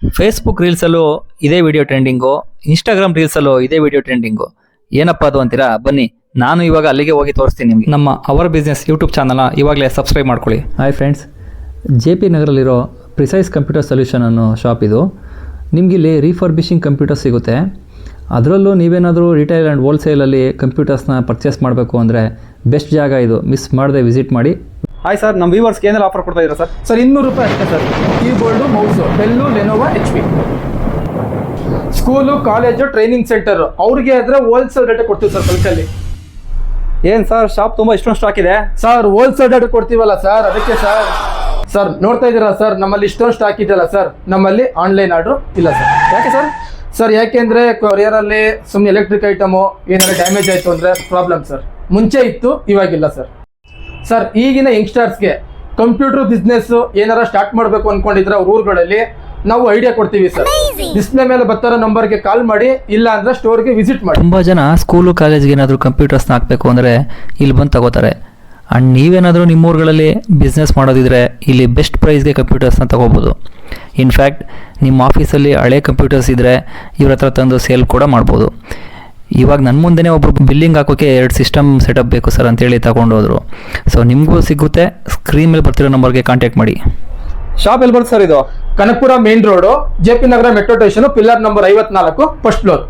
Facebook ರೀಲ್ಸಲ್ಲೂ ಇದೇ video trending, Instagram ರೀಲ್ಸಲ್ಲೂ ಇದೇ video trending. ಏನಪ್ಪ ಅದು ಅಂತೀರಾ? ಬನ್ನಿ, ನಾನು ಇವಾಗ ಅಲ್ಲಿಗೆ ಹೋಗಿ ತೋರಿಸ್ತೀನಿ ನಿಮಗೆ. ನಮ್ಮ ಅವರ್ ಬಿಸ್ನೆಸ್ ಯೂಟ್ಯೂಬ್ ಚಾನಲ್ನ ಇವಾಗಲೇ ಸಬ್ಸ್ಕ್ರೈಬ್ ಮಾಡ್ಕೊಳ್ಳಿ. ಹಾಯ್ ಫ್ರೆಂಡ್ಸ್, JP ನಗರಲ್ಲಿರೋ ಪ್ರಿಸೈಸ್ ಕಂಪ್ಯೂಟರ್ ಸೊಲ್ಯೂಷನ್ ಅನ್ನೋ ಶಾಪ್ ಇದು. ನಿಮಗಿಲ್ಲಿ ರೀಫರ್ಬಿಷಿಂಗ್ ಕಂಪ್ಯೂಟರ್ಸ್ ಸಿಗುತ್ತೆ. ಅದರಲ್ಲೂ ನೀವೇನಾದರೂ ರಿಟೈಲ್ ಆ್ಯಂಡ್ ಹೋಲ್ಸೇಲಲ್ಲಿ ಕಂಪ್ಯೂಟರ್ಸ್ನ ಪರ್ಚೇಸ್ ಮಾಡಬೇಕು ಅಂದರೆ ಬೆಸ್ಟ್ ಜಾಗ ಇದು. ಮಿಸ್ ಮಾಡದೆ ವಿಸಿಟ್ ಮಾಡಿ. ಹಾಯ್ ಸರ್, ನಮ್ಮ ವ್ಯೂವರ್ಸ್ಗೆ ಏನೆಲ್ಲ ಆಫರ್ ಕೊಡ್ತಾ ಇದ್ದೀರಾ ಸರ್? ಸರ್ 200 ರೂಪಾಯಿ ಅಷ್ಟೇ sir. Keyboard, mouse, Dell, Lenovo, HP. School, college, training centre ಅವ್ರಿಗೆ ಆದರೆ ಹೋಲ್ಸೇಲ್ ರೇಟ್ ಕೊಡ್ತೀವಿ ಸರ್. ಬಲ್ಕಲ್ಲಿ ಏನು ಸರ್, ಶಾಪ್ ತುಂಬ ಇಷ್ಟೊಂದು ಸ್ಟಾಕ್ ಇದೆ ಸರ್. ಹೋಲ್ಸೇಲ್ ರೇಟ್ ಕೊಡ್ತೀವಲ್ಲ ಸರ್, ಅದಕ್ಕೆ ಸರ್. ಸರ್ ನೋಡ್ತಾ ಇದ್ದೀರಾ ಸರ್, ನಮ್ಮಲ್ಲಿ ಇಷ್ಟೊಂದು ಸ್ಟಾಕ್ ಇದೆಯಲ್ಲ ಸರ್. ನಮ್ಮಲ್ಲಿ ಆನ್ಲೈನ್ ಆರ್ಡ್ರು ಇಲ್ಲ ಸರ್. ಯಾಕೆ ಸರ್? ಸರ್ ಯಾಕೆಂದರೆ ಕೊರಿಯರಲ್ಲಿ ಸುಮ್ಮನೆ ಎಲೆಕ್ಟ್ರಿಕ್ ಐಟಮು ಏನಾದ್ರು ಡ್ಯಾಮೇಜ್ ಆಯಿತು ಅಂದರೆ ಪ್ರಾಬ್ಲಮ್ ಸರ್. ಮುಂಚೆ ಇತ್ತು, ಇವಾಗಿಲ್ಲ ಸರ್. ಸರ್ ಈಗಿನ ಯಂಗ್ಸ್ಟರ್ಸ್ಗೆ ಕಂಪ್ಯೂಟರ್ ಬಿಸ್ನೆಸ್ ಏನಾರ ಸ್ಟಾರ್ಟ್ ಮಾಡಬೇಕು ಅಂದ್ಕೊಂಡಿದ್ರೆ ಅವ್ರ ಊರುಗಳಲ್ಲಿ ನಾವು ಐಡಿಯಾ ಕೊಡ್ತೀವಿ ಸರ್. ಡಿಸ್ಪ್ಲೇ ಮೇಲೆ ಬರ್ತಾರೋ ನಂಬರ್ಗೆ ಕಾಲ್ ಮಾಡಿ, ಇಲ್ಲ ಅಂದರೆ ಸ್ಟೋರ್ಗೆ ವಿಸಿಟ್ ಮಾಡಿ. ತುಂಬ ಜನ ಸ್ಕೂಲು ಕಾಲೇಜ್ಗೆ ಏನಾದರೂ ಕಂಪ್ಯೂಟರ್ಸ್ನ ಹಾಕಬೇಕು ಅಂದರೆ ಇಲ್ಲಿ ಬಂದು ತಗೋತಾರೆ. ಆ್ಯಂಡ್ ನೀವೇನಾದರೂ ನಿಮ್ಮೂರುಗಳಲ್ಲಿ ಬಿಸ್ನೆಸ್ ಮಾಡೋದಿದ್ರೆ ಇಲ್ಲಿ ಬೆಸ್ಟ್ ಪ್ರೈಸ್ಗೆ ಕಂಪ್ಯೂಟರ್ಸ್ನ ತೊಗೋಬೋದು. ಇನ್ಫ್ಯಾಕ್ಟ್ ನಿಮ್ಮ ಆಫೀಸಲ್ಲಿ ಹಳೆ ಕಂಪ್ಯೂಟರ್ಸ್ ಇದ್ದರೆ ಇವ್ರ ಹತ್ರ ತಂದು ಸೇಲ್ ಕೂಡ ಮಾಡ್ಬೋದು. ಇವಾಗ ನನ್ನ ಮುಂದೆನೇ ಒಬ್ಬರು ಬಿಲ್ಲಿಂಗ್ ಹಾಕೋಕ್ಕೆ 2 ಸಿಸ್ಟಮ್ ಸೆಟಪ್ ಬೇಕು ಸರ್ ಅಂತೇಳಿ ತಗೊಂಡೋದ್ರು. ಸೊ ನಿಮಗೂ ಸಿಗುತ್ತೆ. ಸ್ಕ್ರೀನ್ ಮೇಲೆ ಬರ್ತಿರೋ ನಂಬರ್ಗೆ ಕಾಂಟ್ಯಾಕ್ಟ್ ಮಾಡಿ. ಶಾಪ್ ಎಲ್ಲಿ ಬರುತ್ತೆ ಸರ್ ಇದು? Kanakapura main road, JP Nagar metro station, pillar number 54, first floor.